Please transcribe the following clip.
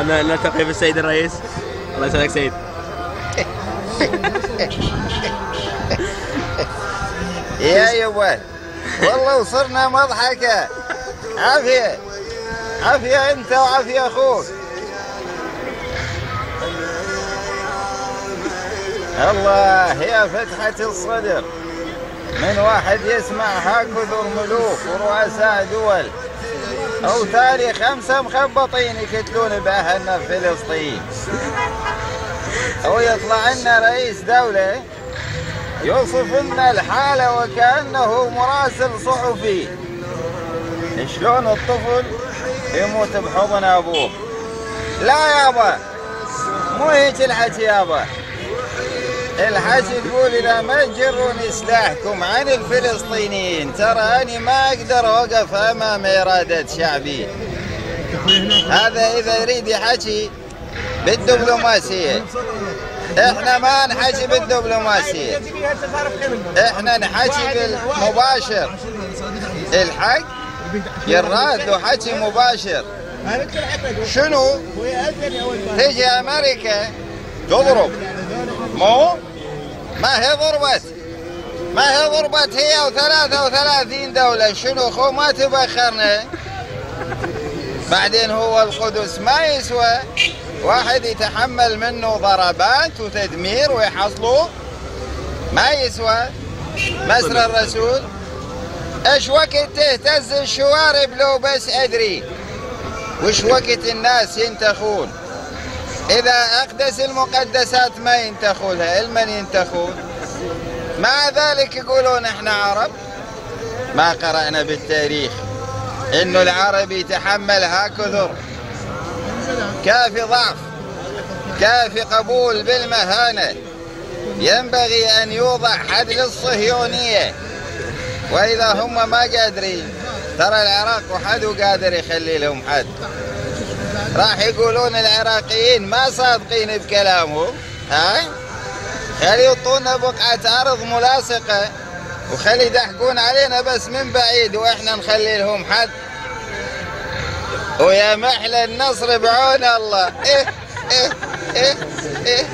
أنا نلتقي بالسيد الرئيس. الله يسعدك سيد. يا يبا والله وصرنا مضحكة. عافية عافية أنت وعافية أخوك. الله يا فتحة الصدر من واحد يسمع هكذا ملوك ورؤساء دول أو تاريخ 5 مخبطين يقتلون بأهلنا في فلسطين، أو يطلع لنا رئيس دولة يوصف لنا الحالة وكأنه مراسل صحفي. شلون الطفل يموت بحضن أبوه؟ لا يابا مو هيك الحكي يابا. الحكي تقول إذا ما تجرون سلاحكم عن الفلسطينيين ترى أنا ما أقدر أوقف أمام إرادة شعبي. هذا إذا يريد يحكي بالدبلوماسية. إحنا ما نحكي بالدبلوماسية، إحنا نحكي بالمباشر. الحق يراد له حكي مباشر. شنو؟ تجي أمريكا تضرب، ما هي ضربت هي و33 دولة. شنو خو ما تبخرنا؟ بعدين هو القدس ما يسوى واحد يتحمل منه ضربات وتدمير ويحصلوا؟ ما يسوى مسر الرسول. ايش وقت تهتز الشوارب لو بس ادري وش وقت الناس ينتخون؟ اذا اقدس المقدسات ما ينتخونها، المن ينتخون؟ مع ذلك يقولون احنا عرب. ما قرأنا بالتاريخ انه العربي يتحمل هكذا؟ كافي ضعف، كافي قبول بالمهانة. ينبغي ان يوضع حد للصهيونية، واذا هم ما قادرين ترى العراق وحده قادر يخلي لهم حد. راح يقولون العراقيين ما صادقين بكلامهم، ها؟ خلي يعطونا بقعة أرض ملاصقة وخلي يضحكون علينا بس من بعيد واحنا نخلي لهم حد. ويا محلى النصر بعون الله. إيه إيه إيه إيه